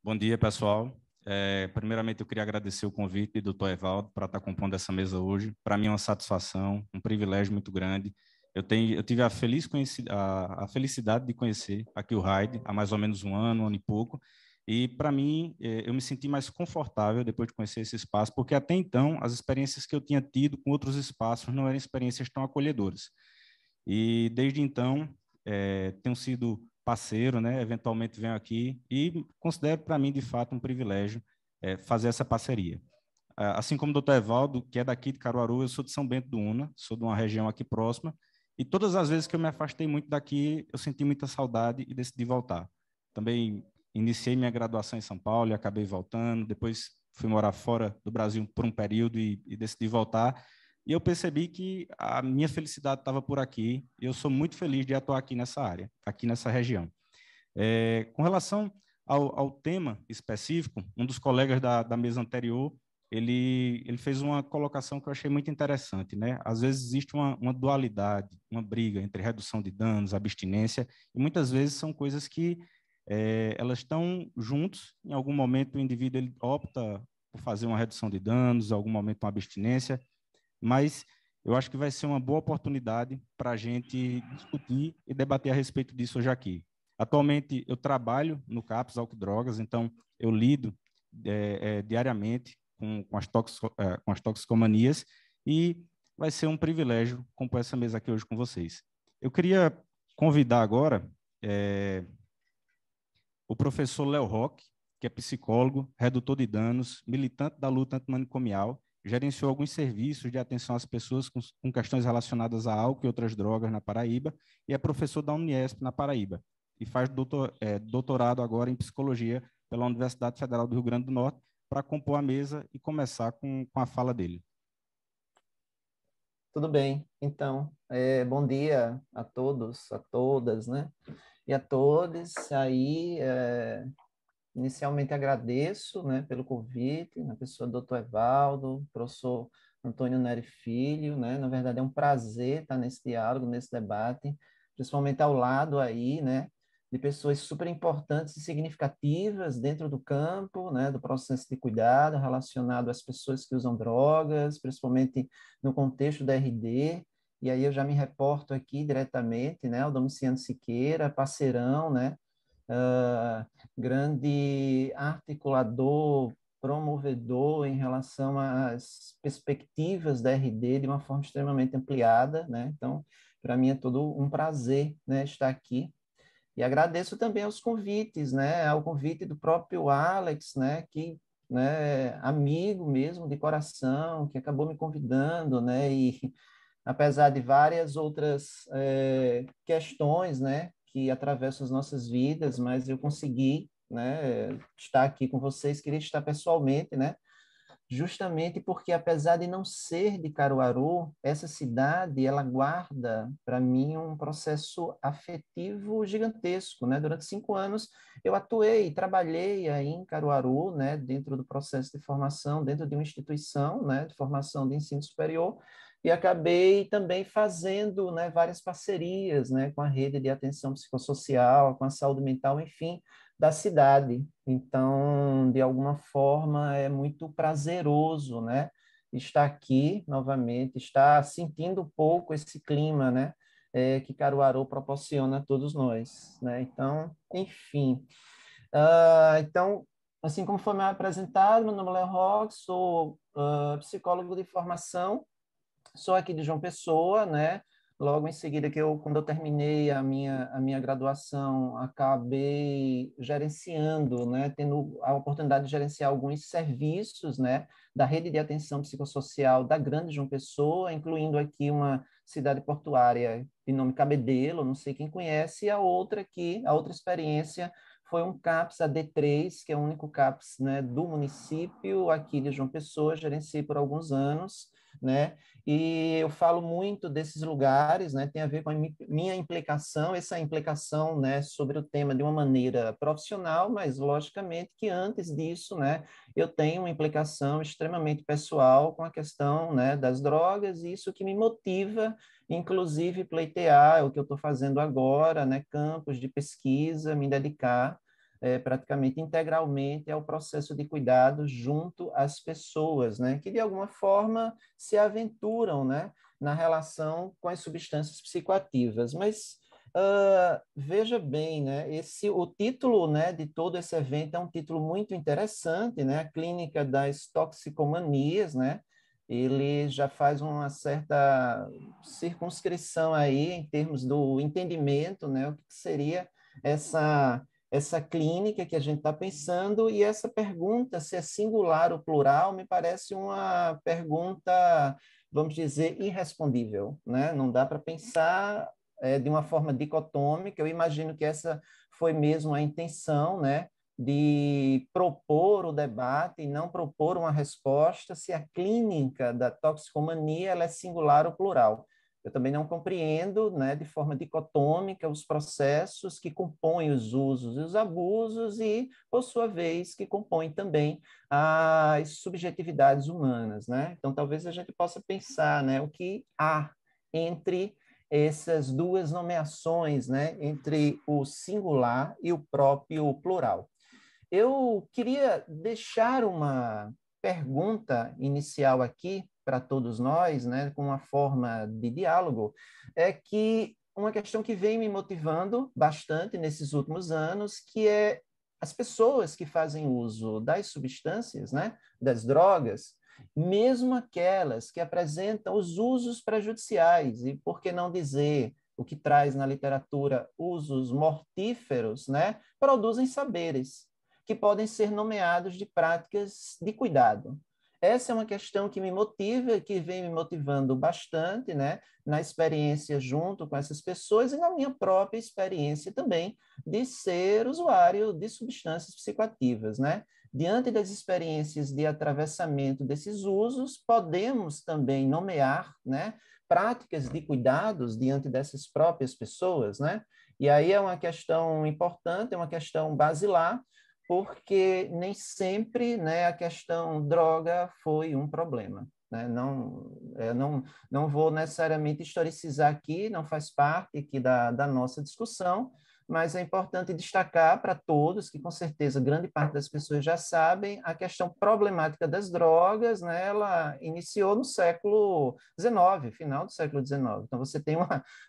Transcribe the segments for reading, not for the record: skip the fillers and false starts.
Bom dia, pessoal. Primeiramente, eu queria agradecer o convite do Dr. Evaldo para estar compondo essa mesa hoje. Para mim é uma satisfação, um privilégio muito grande. Eu tive a felicidade de conhecer aqui o RAID há mais ou menos um ano e pouco, e para mim, eu me senti mais confortável depois de conhecer esse espaço, porque até então, as experiências que eu tinha tido com outros espaços não eram experiências tão acolhedoras. E desde então, tenho sido parceiro, né? Eventualmente venho aqui e considero para mim, de fato, um privilégio fazer essa parceria. Assim como o Dr. Evaldo, que é daqui de Caruaru, eu sou de São Bento do Una, sou de uma região aqui próxima, e todas as vezes que eu me afastei muito daqui, eu senti muita saudade e decidi voltar. Também iniciei minha graduação em São Paulo e acabei voltando, depois fui morar fora do Brasil por um período e decidi voltar, e eu percebi que a minha felicidade estava por aqui, e eu sou muito feliz de atuar aqui nessa área, aqui nessa região. Com relação ao tema específico, um dos colegas da mesa anterior, ele fez uma colocação que eu achei muito interessante, né? Às vezes existe uma dualidade, uma briga entre redução de danos, abstinência, e muitas vezes são coisas que elas estão juntos. Em algum momento o indivíduo ele opta por fazer uma redução de danos, em algum momento uma abstinência, mas eu acho que vai ser uma boa oportunidade para a gente discutir e debater a respeito disso hoje aqui. Atualmente, eu trabalho no CAPS Álcool e Drogas, então eu lido diariamente com as toxicomanias, e vai ser um privilégio compor essa mesa aqui hoje com vocês. Eu queria convidar agora o professor Léo Roque, que é psicólogo, redutor de danos, militante da luta antimanicomial, gerenciou alguns serviços de atenção às pessoas com questões relacionadas a álcool e outras drogas na Paraíba, e é professor da Uniesp na Paraíba, e faz doutorado agora em psicologia pela Universidade Federal do Rio Grande do Norte, para compor a mesa e começar com a fala dele. Tudo bem, então, bom dia a todos, a todas, né? E a todos aí, inicialmente agradeço, né, pelo convite, na pessoa do Dr. Evaldo, professor Antônio Nery Filho, né? Na verdade é um prazer estar nesse diálogo, nesse debate, principalmente ao lado aí, né, de pessoas super importantes e significativas dentro do campo, né, do processo de cuidado relacionado às pessoas que usam drogas, principalmente no contexto da RD. E aí eu já me reporto aqui diretamente, né, ao Domiciano Siqueira, parceirão, né, grande articulador, promovedor em relação às perspectivas da RD de uma forma extremamente ampliada, né? Então, para mim é todo um prazer, né, estar aqui. E agradeço também aos convites, né, ao convite do próprio Alex, né, que, né, amigo mesmo de coração, que acabou me convidando, né, e apesar de várias outras questões, né, que atravessam as nossas vidas, mas eu consegui, né, estar aqui com vocês, queria estar pessoalmente, né, justamente porque, apesar de não ser de Caruaru, essa cidade, ela guarda, para mim, um processo afetivo gigantesco, né? Durante 5 anos, eu atuei, trabalhei aí em Caruaru, né? Dentro do processo de formação, dentro de uma instituição, né? De formação de ensino superior, e acabei também fazendo, né? Várias parcerias, né? Com a rede de atenção psicossocial, com a saúde mental, enfim, da cidade. Então, de alguma forma, é muito prazeroso, né? Estar aqui novamente, estar sentindo um pouco esse clima, né? Que Caruaru proporciona a todos nós, né? Então, enfim. Então, assim como foi me apresentado, meu nome é Léo Roque, sou psicólogo de formação, sou aqui de João Pessoa, né? Logo em seguida quando eu terminei a minha graduação, acabei gerenciando, né? Tendo a oportunidade de gerenciar alguns serviços, né? Da rede de atenção psicossocial da Grande João Pessoa, incluindo aqui uma cidade portuária de nome Cabedelo, não sei quem conhece, e a outra experiência foi um CAPS AD3, que é o único CAPS, né, do município aqui de João Pessoa, gerenciei por alguns anos, né? E eu falo muito desses lugares, né? Tem a ver com a minha implicação, essa implicação, né, sobre o tema de uma maneira profissional, mas logicamente que antes disso, né, eu tenho uma implicação extremamente pessoal com a questão, né, das drogas, e isso que me motiva, inclusive pleitear, é o que eu estou fazendo agora, né, campos de pesquisa, me dedicar praticamente integralmente ao processo de cuidado junto às pessoas, né, que de alguma forma se aventuram, né, na relação com as substâncias psicoativas. Mas veja bem, né, o título, né, de todo esse evento é um título muito interessante, né, a Clínica das Toxicomanias, né, ele já faz uma certa circunscrição aí em termos do entendimento, né, o que seria essa clínica que a gente está pensando, e essa pergunta, se é singular ou plural, me parece uma pergunta, vamos dizer, irrespondível, né? Não dá para pensar de uma forma dicotômica. Eu imagino que essa foi mesmo a intenção, né? De propor o debate e não propor uma resposta se a clínica da toxicomania ela é singular ou plural. Eu também não compreendo, né, de forma dicotômica os processos que compõem os usos e os abusos e, por sua vez, que compõem também as subjetividades humanas, né? Então, talvez a gente possa pensar, né, o que há entre essas duas nomeações, né, entre o singular e o próprio plural. Eu queria deixar uma pergunta inicial aqui para todos nós, né, com uma forma de diálogo, é que uma questão que vem me motivando bastante nesses últimos anos, que é as pessoas que fazem uso das substâncias, né, das drogas, mesmo aquelas que apresentam os usos prejudiciais, e por que não dizer o que traz na literatura usos mortíferos, né, produzem saberes que podem ser nomeados de práticas de cuidado. Essa é uma questão que me motiva, que vem me motivando bastante, né, na experiência junto com essas pessoas e na minha própria experiência também de ser usuário de substâncias psicoativas, né? Diante das experiências de atravessamento desses usos, podemos também nomear, né, práticas de cuidados diante dessas próprias pessoas, né? E aí é uma questão importante, é uma questão basilar, porque nem sempre, né, a questão droga foi um problema. Né? Não vou necessariamente historicizar aqui, não faz parte aqui da nossa discussão, mas é importante destacar para todos, que com certeza grande parte das pessoas já sabem, a questão problemática das drogas, né, ela iniciou no século XIX, final do século XIX. Então, você tem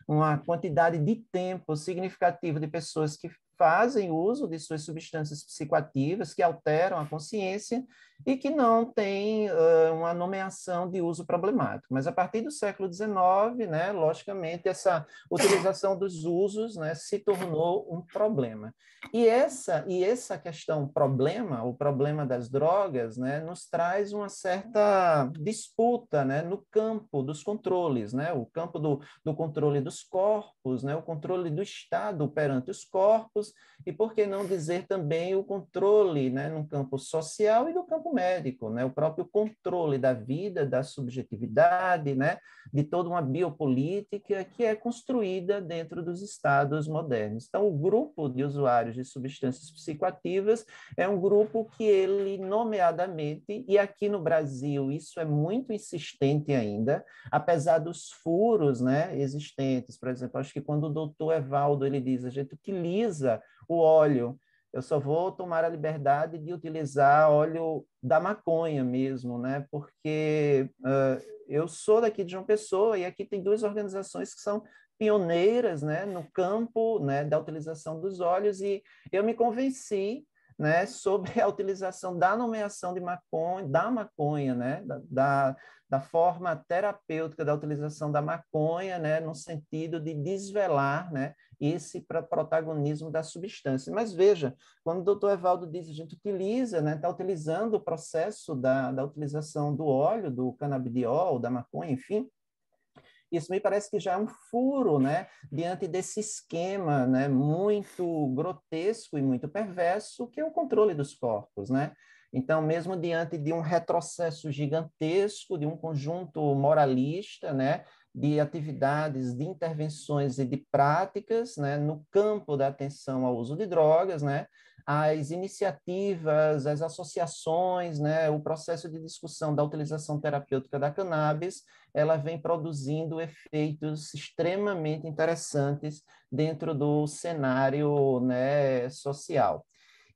uma quantidade de tempo significativa de pessoas que fazem uso de suas substâncias psicoativas, que alteram a consciência e que não têm uma nomeação de uso problemático. Mas a partir do século XIX, né, logicamente, essa utilização dos usos, né, se tornou um problema. E essa questão problema, o problema das drogas, né, nos traz uma certa disputa, né, no campo dos controles, né, o campo do controle dos corpos, né, o controle do Estado perante os corpos, e por que não dizer também o controle, né, no campo social e no campo médico, né, o próprio controle da vida, da subjetividade, né, de toda uma biopolítica que é construída dentro dos estados modernos. Então, o grupo de usuários de substâncias psicoativas é um grupo que ele, nomeadamente, e aqui no Brasil isso é muito insistente ainda, apesar dos furos, né, existentes. Por exemplo, acho que quando o doutor Evaldo ele diz, a gente utiliza o óleo, eu só vou tomar a liberdade de utilizar óleo da maconha mesmo, né? Porque eu sou daqui de João Pessoa e aqui tem duas organizações que são pioneiras, né, no campo, né, da utilização dos óleos, e eu me convenci, né, sobre a utilização da nomeação de maconha, da maconha, né, da forma terapêutica da utilização da maconha, né, no sentido de desvelar, né, esse protagonismo da substância. Mas veja, quando o doutor Evaldo diz, a gente utiliza, né, está utilizando o processo da utilização do óleo, do canabidiol, da maconha, enfim, isso me parece que já é um furo, né, diante desse esquema, né, muito grotesco e muito perverso, que é o controle dos corpos, né? Então, mesmo diante de um retrocesso gigantesco, de um conjunto moralista, né, de atividades, de intervenções e de práticas, né, no campo da atenção ao uso de drogas, né, as iniciativas, as associações, né, o processo de discussão da utilização terapêutica da cannabis, ela vem produzindo efeitos extremamente interessantes dentro do cenário, né, social.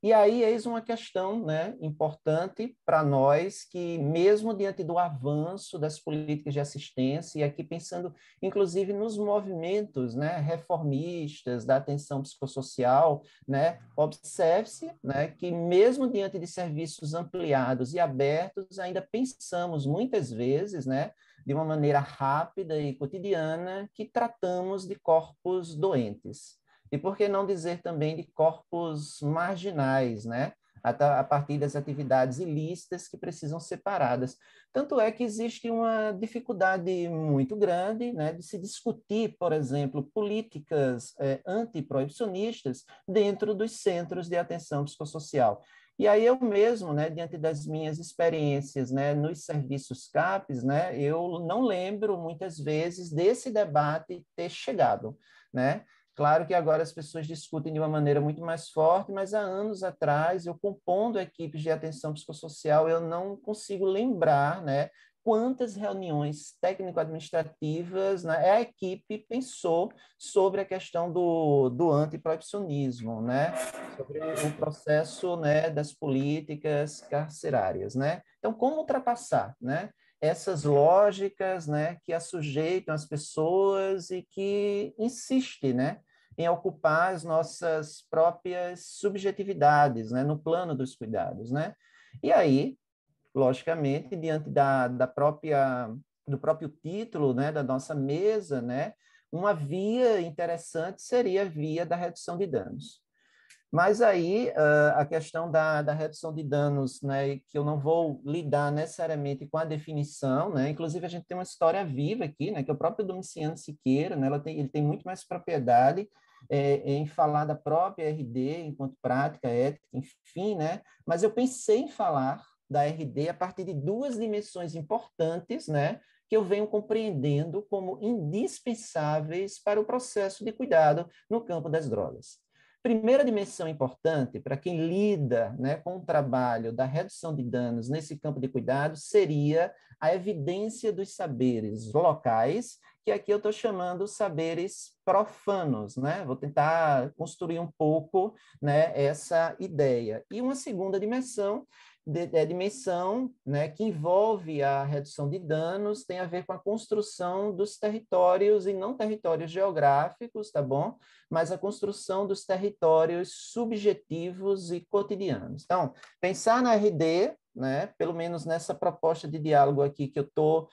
E aí, eis uma questão, né, importante para nós, que mesmo diante do avanço das políticas de assistência, e aqui pensando, inclusive, nos movimentos, né, reformistas da atenção psicossocial, né, observe-se, né, que mesmo diante de serviços ampliados e abertos, ainda pensamos muitas vezes, né, de uma maneira rápida e cotidiana, que tratamos de corpos doentes. E por que não dizer também de corpos marginais, né? A partir das atividades ilícitas que precisam ser paradas. Tanto é que existe uma dificuldade muito grande, né, de se discutir, por exemplo, políticas antiproibicionistas dentro dos centros de atenção psicossocial. E aí eu mesmo, né, diante das minhas experiências, né, nos serviços CAPES, né, eu não lembro muitas vezes desse debate ter chegado, né? Claro que agora as pessoas discutem de uma maneira muito mais forte, mas há anos atrás, eu compondo equipes de atenção psicossocial, eu não consigo lembrar, né, quantas reuniões técnico-administrativas, né, a equipe pensou sobre a questão do antiproibicionismo, né, sobre o processo, né, das políticas carcerárias, né. Então, como ultrapassar, né, essas lógicas, né, que assujeitam as pessoas e que insistem, né, em ocupar as nossas próprias subjetividades, né, no plano dos cuidados, né? E aí, logicamente, diante do próprio título, né, da nossa mesa, né, uma via interessante seria a via da redução de danos. Mas aí a questão da redução de danos, né, que eu não vou lidar necessariamente com a definição, né, inclusive a gente tem uma história viva aqui, né, que é o próprio Domiciano Siqueira, né, ele tem muito mais propriedade em falar da própria RD enquanto prática ética, enfim, né, mas eu pensei em falar da RD a partir de duas dimensões importantes, né, que eu venho compreendendo como indispensáveis para o processo de cuidado no campo das drogas. Primeira dimensão importante para quem lida, né, com o trabalho da redução de danos nesse campo de cuidado seria a evidência dos saberes locais, que aqui eu estou chamando saberes profanos, né? Vou tentar construir um pouco, né, essa ideia. E uma segunda dimensão dimensão, né, que envolve a redução de danos, tem a ver com a construção dos territórios, e não territórios geográficos, tá bom? Mas a construção dos territórios subjetivos e cotidianos. Então, pensar na RD, né, pelo menos nessa proposta de diálogo aqui que eu estou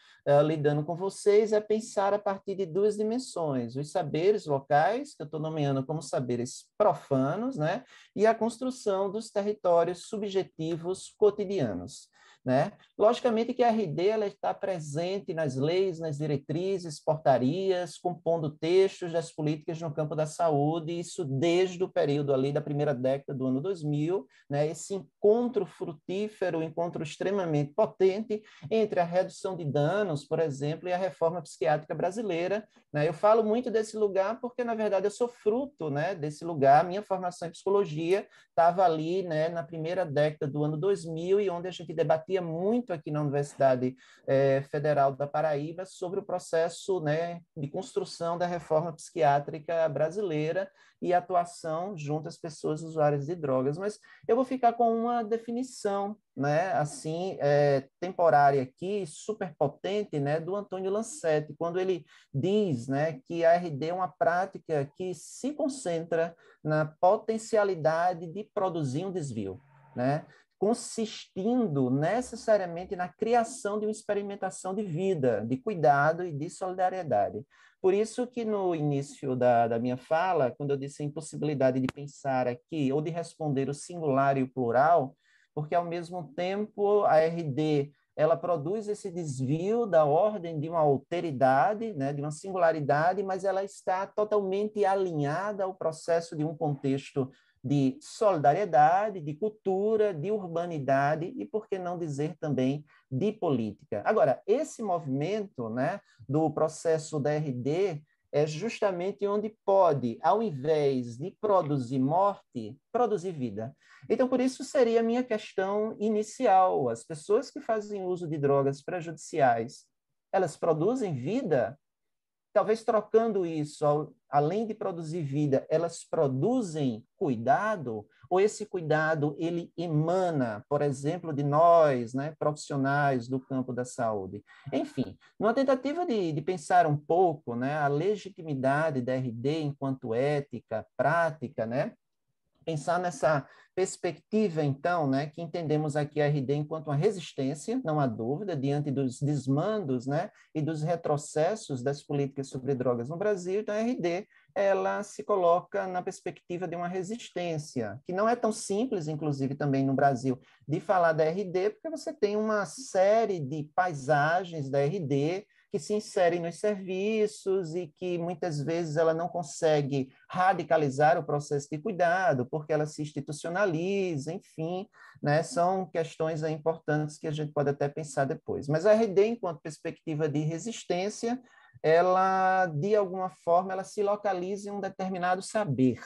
lidando com vocês, é pensar a partir de duas dimensões: os saberes locais, que eu estou nomeando como saberes profanos, né, e a construção dos territórios subjetivos cotidianos. Né? Logicamente que a RD ela está presente nas leis, nas diretrizes, portarias, compondo textos das políticas no campo da saúde, isso desde o período ali da primeira década do ano 2000, né? Esse encontro frutífero, encontro extremamente potente entre a redução de danos, por exemplo, e a reforma psiquiátrica brasileira. Né? Eu falo muito desse lugar porque, na verdade, eu sou fruto, né, desse lugar. Minha formação em psicologia estava ali, né, na primeira década do ano 2000, e onde a gente debatia muito aqui na Universidade Federal da Paraíba sobre o processo, né, de construção da reforma psiquiátrica brasileira e atuação junto às pessoas usuárias de drogas. Mas eu vou ficar com uma definição, né, assim, temporária aqui, super potente, né, do Antônio Lancetti, quando ele diz, né, que a RD é uma prática que se concentra na potencialidade de produzir um desvio, né, consistindo necessariamente na criação de uma experimentação de vida, de cuidado e de solidariedade. Por isso que no início da minha fala, quando eu disse a impossibilidade de pensar aqui ou de responder o singular e o plural, porque ao mesmo tempo a RD ela produz esse desvio da ordem de uma alteridade, né, de uma singularidade, mas ela está totalmente alinhada ao processo de um contexto de solidariedade, de cultura, de urbanidade e, por que não dizer também, de política. Agora, esse movimento, né, do processo da RD é justamente onde pode, ao invés de produzir morte, produzir vida. Então, por isso seria a minha questão inicial. As pessoas que fazem uso de drogas prejudiciais, elas produzem vida? talvez trocando isso, além de produzir vida, elas produzem cuidado, ou esse cuidado ele emana, por exemplo, de nós, né, profissionais do campo da saúde. Enfim, numa tentativa de pensar um pouco, né, a legitimidade da RD enquanto ética, prática, né, pensar nessa perspectiva, então, né, que entendemos aqui a RD enquanto uma resistência, não há dúvida, diante dos desmandos, né, e dos retrocessos das políticas sobre drogas no Brasil. Então, a RD, ela se coloca na perspectiva de uma resistência, que não é tão simples, inclusive, também no Brasil, de falar da RD, porque você tem uma série de paisagens da RD que se inserem nos serviços e que muitas vezes ela não consegue radicalizar o processo de cuidado, porque ela se institucionaliza, enfim, né? São questões importantes que a gente pode até pensar depois. Mas a RD, enquanto perspectiva de resistência, ela, de alguma forma, ela se localiza em um determinado saber.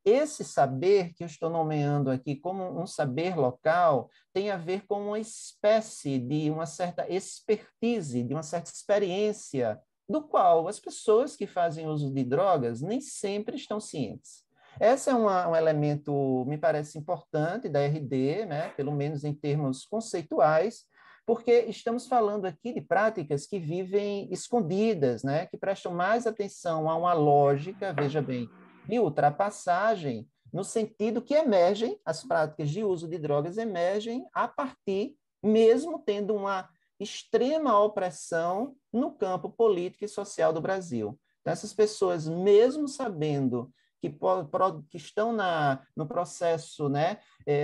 Esse saber que eu estou nomeando aqui como um saber local tem a ver com uma espécie de uma certa expertise, de uma certa experiência, do qual as pessoas que fazem uso de drogas nem sempre estão cientes. Esse é um elemento, me parece importante, da RD, né? Pelo menos em termos conceituais, porque estamos falando aqui de práticas que vivem escondidas, né? Que prestam mais atenção a uma lógica, veja bem, de ultrapassagem, no sentido que emergem, as práticas de uso de drogas emergem a partir, mesmo tendo uma extrema opressão no campo político e social do Brasil. Então, essas pessoas, mesmo sabendo que estão no processo, né,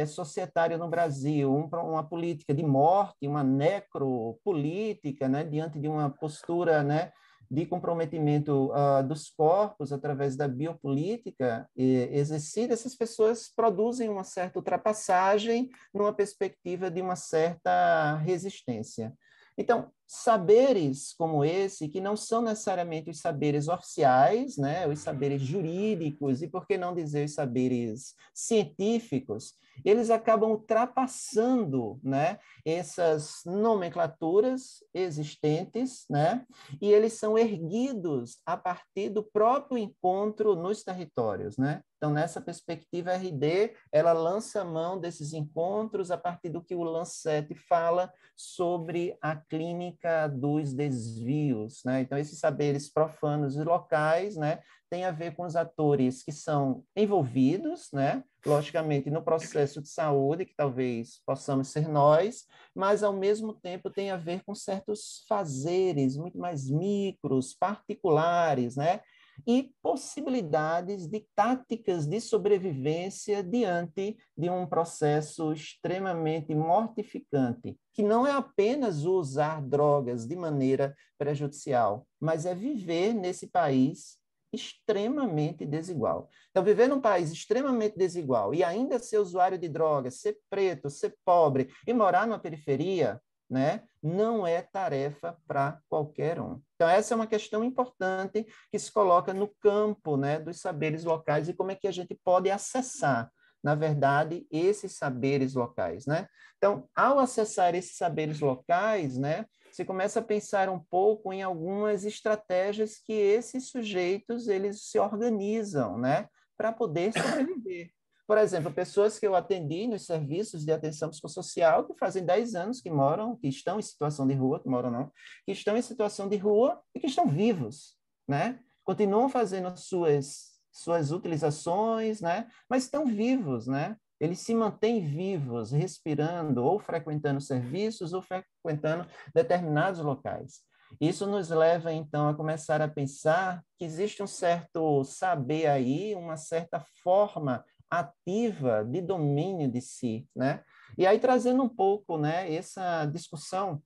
societário no Brasil, uma política de morte, uma necropolítica, né, diante de uma postura, né, de comprometimento dos corpos através da biopolítica exercida, essas pessoas produzem uma certa ultrapassagem numa perspectiva de uma certa resistência. Então, saberes como esse, que não são necessariamente os saberes oficiais, né, os saberes jurídicos, e por que não dizer os saberes científicos, eles acabam ultrapassando, né, essas nomenclaturas existentes, né, e eles são erguidos a partir do próprio encontro nos territórios, né? Então, nessa perspectiva, a RD, ela lança a mão desses encontros a partir do que o Lancet fala sobre a clínica dos desvios, né? Então, esses saberes profanos e locais, né, tem a ver com os atores que são envolvidos, né, logicamente, no processo de saúde, que talvez possamos ser nós, mas, ao mesmo tempo, tem a ver com certos fazeres muito mais micros, particulares, né, e possibilidades de táticas de sobrevivência diante de um processo extremamente mortificante, que não é apenas usar drogas de maneira prejudicial, mas é viver nesse país extremamente desigual. Então, viver num país extremamente desigual e ainda ser usuário de drogas, ser preto, ser pobre e morar numa periferia, né, não é tarefa para qualquer um. Então, essa é uma questão importante que se coloca no campo, né, dos saberes locais e como é que a gente pode acessar, na verdade, esses saberes locais, né? Então, ao acessar esses saberes locais, né, você começa a pensar um pouco em algumas estratégias que esses sujeitos eles se organizam, né, para poder sobreviver. Por exemplo, pessoas que eu atendi nos serviços de atenção psicossocial que fazem 10 anos que moram, que estão em situação de rua, que moram não, que estão em situação de rua e que estão vivos, né? Continuam fazendo suas utilizações, né? Mas estão vivos, né? Eles se mantêm vivos, respirando, ou frequentando serviços, ou frequentando determinados locais. Isso nos leva, então, a começar a pensar que existe um certo saber aí, uma certa forma ativa de domínio de si, né? E aí trazendo um pouco, né, essa discussão,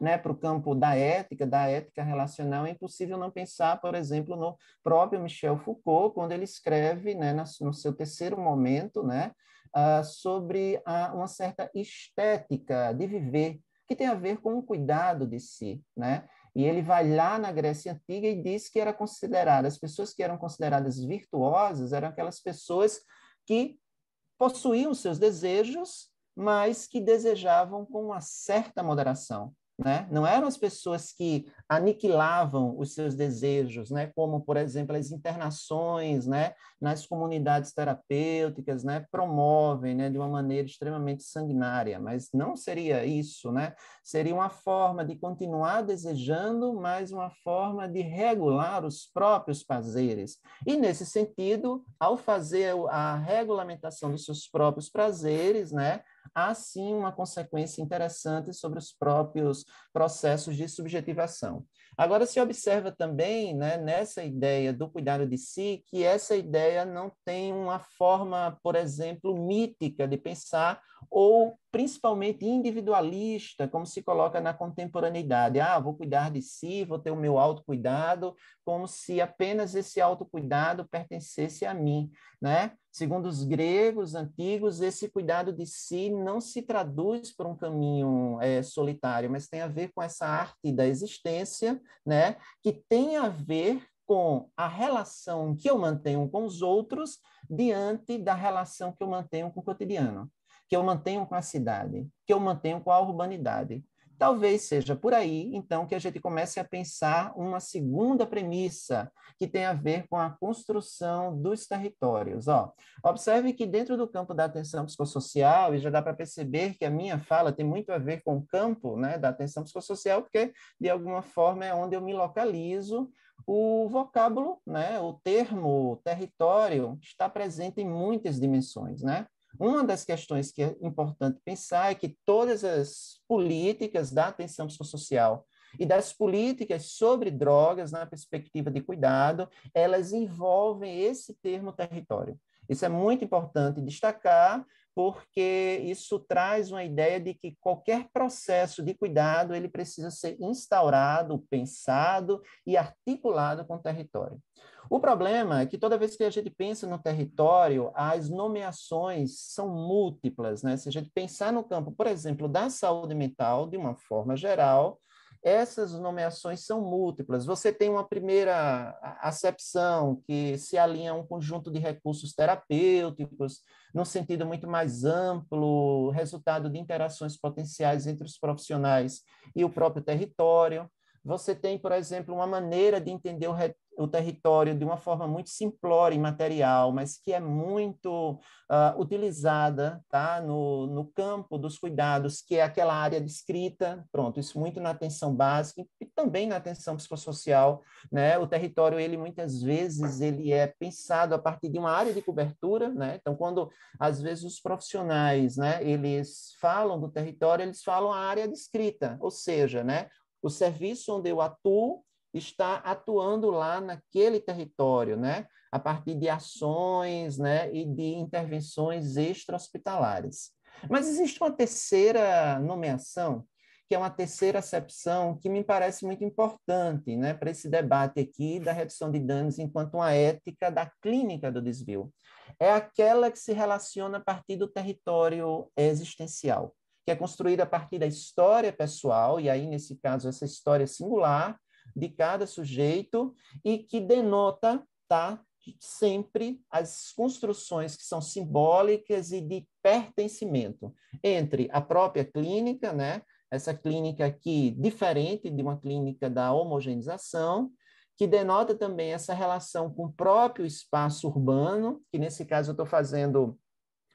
né, para o campo da ética relacional, é impossível não pensar, por exemplo, no próprio Michel Foucault, quando ele escreve, né, no seu terceiro momento, né, sobre uma certa estética de viver, que tem a ver com o cuidado de si, né? E ele vai lá na Grécia Antiga e diz que as pessoas que eram consideradas virtuosas eram aquelas pessoas que possuíam seus desejos, mas que desejavam com uma certa moderação, né? Não eram as pessoas que aniquilavam os seus desejos, né? Como, por exemplo, as internações, né? Nas comunidades terapêuticas, né? Promovem, né? De uma maneira extremamente sanguinária, mas não seria isso, né? Seria uma forma de continuar desejando, mas uma forma de regular os próprios prazeres. E, nesse sentido, ao fazer a regulamentação dos seus próprios prazeres, né? Há sim uma consequência interessante sobre os próprios processos de subjetivação. Agora, se observa também, né, nessa ideia do cuidado de si, que essa ideia não tem uma forma, por exemplo, mítica de pensar, ou principalmente individualista, como se coloca na contemporaneidade. Ah, vou cuidar de si, vou ter o meu autocuidado, como se apenas esse autocuidado pertencesse a mim, né? Segundo os gregos antigos, esse cuidado de si não se traduz por um caminho solitário, mas tem a ver com essa arte da existência, né? Que tem a ver com a relação que eu mantenho com os outros diante da relação que eu mantenho com o cotidiano, que eu mantenho com a cidade, que eu mantenho com a urbanidade. Talvez seja por aí, então, que a gente comece a pensar uma segunda premissa, que tem a ver com a construção dos territórios. Ó, observe que dentro do campo da atenção psicossocial, e já dá para perceber que a minha fala tem muito a ver com o campo, né, da atenção psicossocial, porque, de alguma forma, é onde eu me localizo. O vocábulo, né, o termo território, está presente em muitas dimensões, né? Uma das questões que é importante pensar é que todas as políticas da atenção psicossocial e das políticas sobre drogas, na perspectiva de cuidado, elas envolvem esse termo território. Isso é muito importante destacar, porque isso traz uma ideia de que qualquer processo de cuidado ele precisa ser instaurado, pensado e articulado com o território. O problema é que toda vez que a gente pensa no território, as nomeações são múltiplas, né? Se a gente pensar no campo, por exemplo, da saúde mental, de uma forma geral, essas nomeações são múltiplas. Você tem uma primeira acepção que se alinha a um conjunto de recursos terapêuticos, num sentido muito mais amplo, resultado de interações potenciais entre os profissionais e o próprio território. Você tem, por exemplo, uma maneira de entender o território de uma forma muito simplória e material, mas que é muito utilizada, tá? No campo dos cuidados, que é aquela área descrita, pronto, isso muito na atenção básica e também na atenção psicossocial, né? O território, ele muitas vezes, ele é pensado a partir de uma área de cobertura, né? Então, quando, às vezes, os profissionais, né, eles falam do território, eles falam a área descrita, ou seja, né, o serviço onde eu atuo está atuando lá naquele território, né? A partir de ações, né? E de intervenções extra-hospitalares. Mas existe uma terceira nomeação, que é uma terceira acepção que me parece muito importante, né? Para esse debate aqui da redução de danos enquanto uma ética da clínica do desvio. É aquela que se relaciona a partir do território existencial, que é construída a partir da história pessoal, e aí, nesse caso, essa história singular de cada sujeito, e que denota, tá, sempre as construções que são simbólicas e de pertencimento entre a própria clínica, né? Essa clínica aqui, diferente de uma clínica da homogeneização, que denota também essa relação com o próprio espaço urbano, que nesse caso eu estou fazendo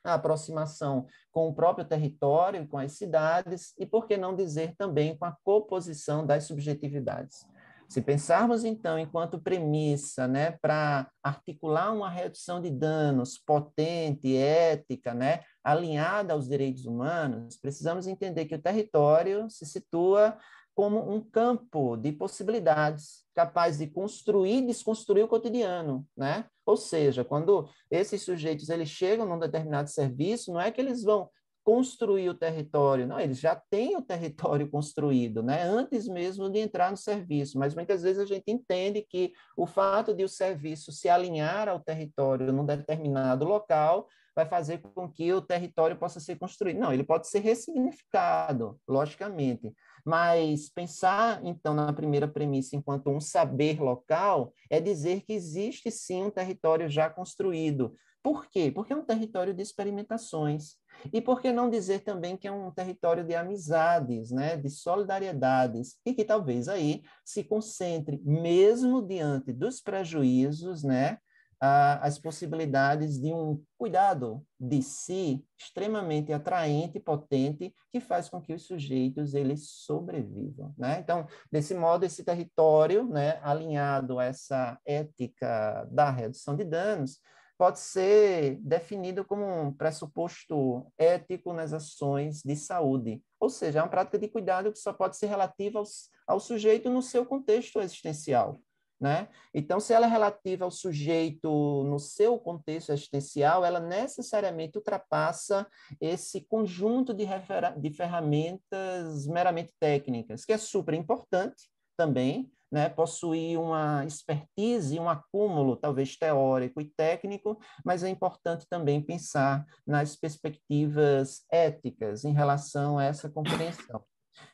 a aproximação com o próprio território, com as cidades, e por que não dizer também com a composição das subjetividades. Se pensarmos, então, enquanto premissa, né, para articular uma redução de danos potente, ética, né, alinhada aos direitos humanos, precisamos entender que o território se situa como um campo de possibilidades, capaz de construir e desconstruir o cotidiano, né? Ou seja, quando esses sujeitos eles chegam num determinado serviço, não é que eles vão construir o território, não, eles já têm o território construído, né? Antes mesmo de entrar no serviço, mas muitas vezes a gente entende que o fato de o serviço se alinhar ao território num determinado local vai fazer com que o território possa ser construído. Não, ele pode ser ressignificado, logicamente, mas pensar, então, na primeira premissa, enquanto um saber local, é dizer que existe sim um território já construído. Por quê? Porque é um território de experimentações. E por que não dizer também que é um território de amizades, né, de solidariedades, e que talvez aí se concentre, mesmo diante dos prejuízos, né, as possibilidades de um cuidado de si extremamente atraente e potente, que faz com que os sujeitos eles sobrevivam, né? Então, desse modo, esse território, né, alinhado a essa ética da redução de danos, pode ser definido como um pressuposto ético nas ações de saúde, ou seja, é uma prática de cuidado que só pode ser relativa ao sujeito no seu contexto existencial, né? Então, se ela é relativa ao sujeito no seu contexto existencial, ela necessariamente ultrapassa esse conjunto de ferramentas meramente técnicas, que é super importante também, né? Possuir uma expertise, um acúmulo, talvez teórico e técnico, mas é importante também pensar nas perspectivas éticas em relação a essa compreensão.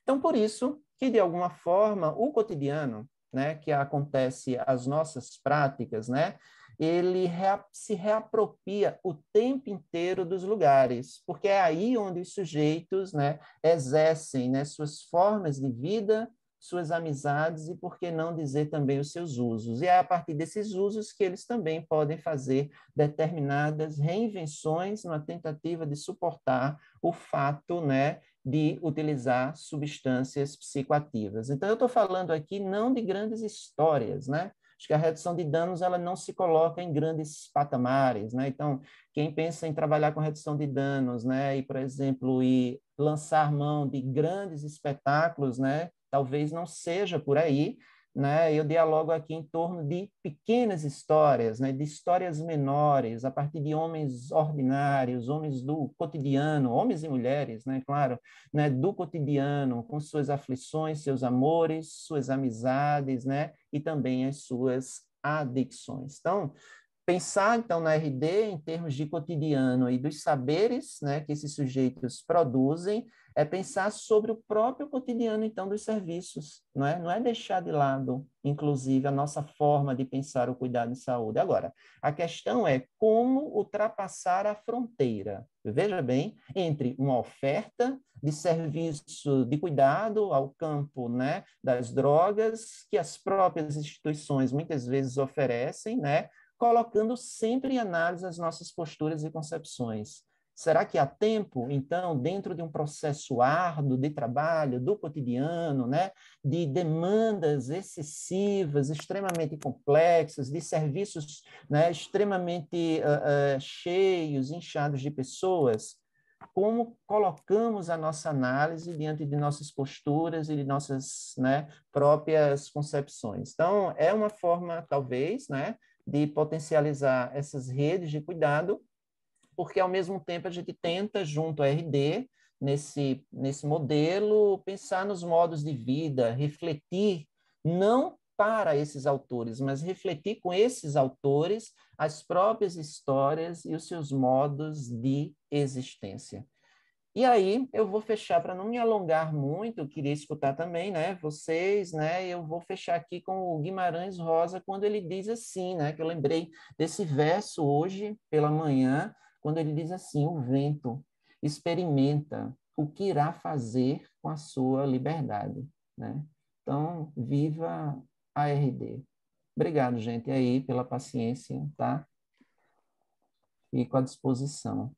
Então, por isso que, de alguma forma, o cotidiano, né, que acontece as nossas práticas, né, ele se reapropria o tempo inteiro dos lugares, porque é aí onde os sujeitos, né, exercem, né, suas formas de vida, suas amizades e, por que não dizer também, os seus usos. E é a partir desses usos que eles também podem fazer determinadas reinvenções na tentativa de suportar o fato, né, de utilizar substâncias psicoativas. Então, eu estou falando aqui não de grandes histórias, né? Acho que a redução de danos ela não se coloca em grandes patamares, né? Então, quem pensa em trabalhar com redução de danos, né, e, por exemplo, e lançar mão de grandes espetáculos, né, talvez não seja por aí, né? Eu dialogo aqui em torno de pequenas histórias, né, de histórias menores, a partir de homens ordinários, homens do cotidiano, homens e mulheres, né, claro, né, do cotidiano, com suas aflições, seus amores, suas amizades, né, e também as suas adicções. Então, pensar, então, na RD em termos de cotidiano e dos saberes, né, que esses sujeitos produzem, é pensar sobre o próprio cotidiano, então, dos serviços, não é? Não é deixar de lado, inclusive, a nossa forma de pensar o cuidado em saúde. Agora, a questão é como ultrapassar a fronteira, veja bem, entre uma oferta de serviço de cuidado ao campo, né, das drogas, que as próprias instituições muitas vezes oferecem, né, colocando sempre em análise as nossas posturas e concepções. Será que há tempo, então, dentro de um processo árduo de trabalho, do cotidiano, né, de demandas excessivas, extremamente complexas, de serviços, né, extremamente cheios, inchados de pessoas, como colocamos a nossa análise diante de nossas posturas e de nossas, né, próprias concepções? Então, é uma forma, talvez, né, de potencializar essas redes de cuidado, porque ao mesmo tempo a gente tenta, junto à RD, nesse modelo, pensar nos modos de vida, refletir, não para esses autores, mas refletir com esses autores as próprias histórias e os seus modos de existência. E aí eu vou fechar, para não me alongar muito, eu queria escutar também, né, vocês, né, eu vou fechar aqui com o Guimarães Rosa, quando ele diz assim, né, que eu lembrei desse verso hoje pela manhã, quando ele diz assim: o vento experimenta o que irá fazer com a sua liberdade, né? Então, viva a RD. Obrigado, gente, aí, pela paciência, tá? Fico à disposição.